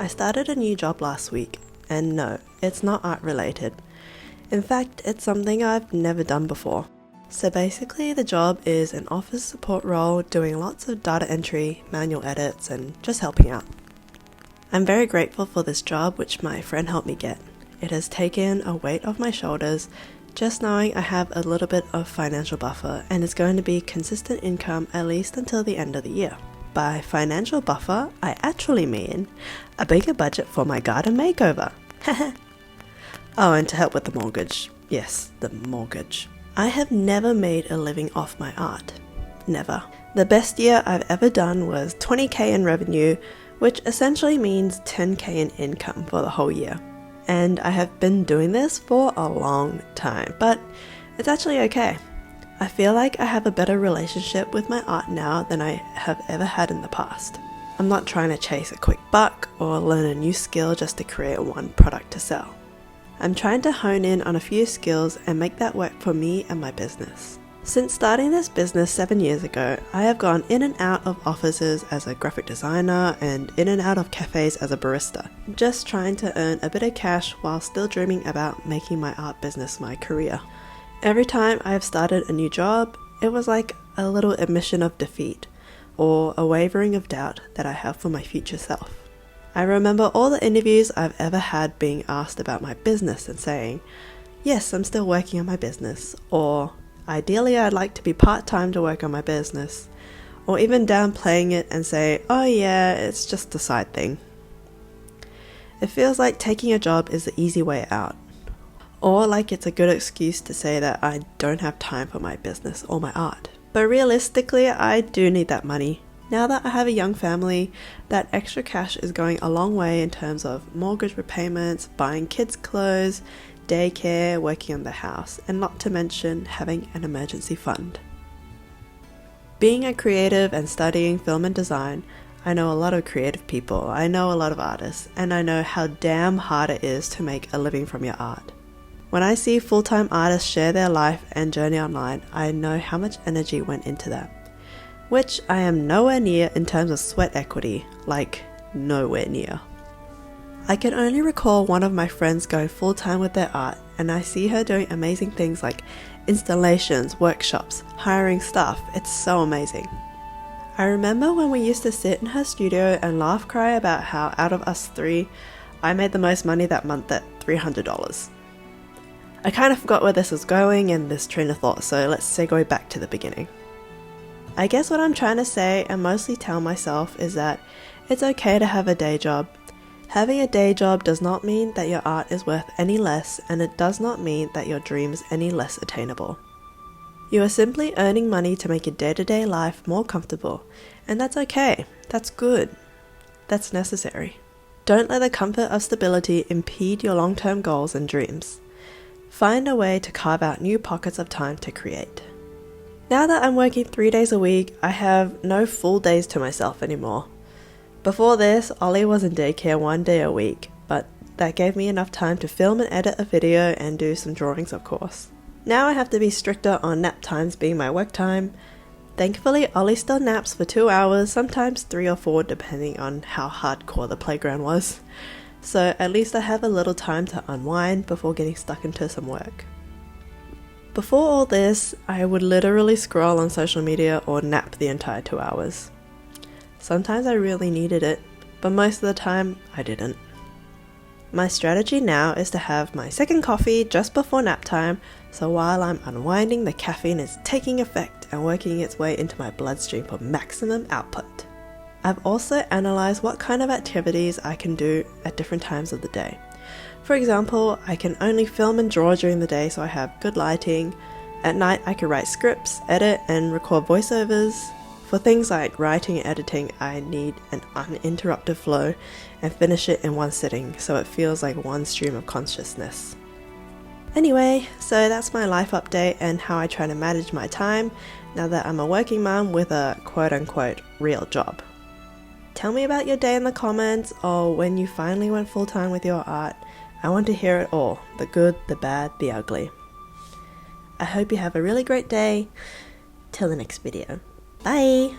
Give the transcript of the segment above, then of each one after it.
I started a new job last week, and no, it's not art related. In fact, it's something I've never done before. So basically the job is an office support role doing lots of data entry, manual edits, and just helping out. I'm very grateful for this job which my friend helped me get. It has taken a weight off my shoulders just knowing I have a little bit of financial buffer and it's going to be consistent income at least until the end of the year. By financial buffer, I actually mean a bigger budget for my garden makeover. Oh, and to help with the mortgage. Yes, the mortgage. I have never made a living off my art. Never. The best year I've ever done was 20k in revenue, which essentially means 10k in income for the whole year. And I have been doing this for a long time, but it's actually okay. I feel like I have a better relationship with my art now than I have ever had in the past. I'm not trying to chase a quick buck or learn a new skill just to create one product to sell. I'm trying to hone in on a few skills and make that work for me and my business. Since starting this business 7 years ago, I have gone in and out of offices as a graphic designer and in and out of cafes as a barista, just trying to earn a bit of cash while still dreaming about making my art business my career. Every time I have started a new job, it was like a little admission of defeat or a wavering of doubt that I have for my future self. I remember all the interviews I've ever had being asked about my business and saying, yes, I'm still working on my business, or ideally I'd like to be part-time to work on my business, or even downplaying it and say, oh yeah, it's just a side thing. It feels like taking a job is the easy way out, or like it's a good excuse to say that I don't have time for my business or my art. But realistically, I do need that money. Now that I have a young family, that extra cash is going a long way in terms of mortgage repayments, buying kids clothes, daycare, working on the house, and not to mention having an emergency fund. Being a creative and studying film and design, I know a lot of creative people, I know a lot of artists, and I know how damn hard it is to make a living from your art. When I see full-time artists share their life and journey online, I know how much energy went into that. Which I am nowhere near in terms of sweat equity, like nowhere near. I can only recall one of my friends going full-time with their art, and I see her doing amazing things like installations, workshops, hiring staff. It's so amazing. I remember when we used to sit in her studio and laugh cry about how out of us three, I made the most money that month at $300. I kind of forgot where this was going and this train of thought, so let's segue back to the beginning. I guess what I'm trying to say and mostly tell myself is that it's okay to have a day job. Having a day job does not mean that your art is worth any less, and it does not mean that your dreams any less attainable. You are simply earning money to make your day-to-day life more comfortable, and that's okay. That's good. That's necessary. Don't let the comfort of stability impede your long-term goals and dreams. Find a way to carve out new pockets of time to create. Now that I'm working 3 days a week, I have no full days to myself anymore. Before this, Ollie was in daycare 1 day a week, but that gave me enough time to film and edit a video and do some drawings, of course. Now I have to be stricter on nap times being my work time. Thankfully, Ollie still naps for 2 hours, sometimes 3 or 4 depending on how hardcore the playground was. So at least I have a little time to unwind before getting stuck into some work. Before all this, I would literally scroll on social media or nap the entire 2 hours. Sometimes I really needed it, but most of the time I didn't. My strategy now is to have my second coffee just before nap time, so while I'm unwinding, the caffeine is taking effect and working its way into my bloodstream for maximum output. I've also analysed what kind of activities I can do at different times of the day. For example, I can only film and draw during the day so I have good lighting. At night I can write scripts, edit and record voiceovers. For things like writing and editing, I need an uninterrupted flow and finish it in one sitting so it feels like one stream of consciousness. Anyway, so that's my life update and how I try to manage my time now that I'm a working mum with a quote-unquote real job. Tell me about your day in the comments or when you finally went full-time with your art. I want to hear it all, the good, the bad, the ugly. I hope you have a really great day. Till the next video. Bye!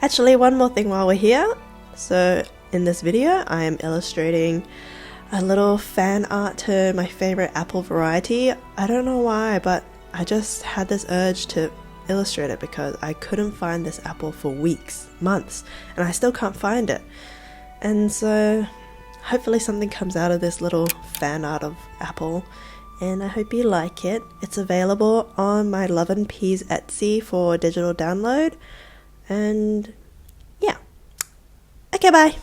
Actually, one more thing while we're here. So In this video, I am illustrating a little fan art to my favorite apple variety. I don't know why, but I just had this urge to illustrate it because I couldn't find this apple for weeks, months, and I still can't find it. And so hopefully something comes out of this little fan art of apple, and I hope you like it. It's available on my Love and Peas Etsy for digital download, and yeah. Okay, bye!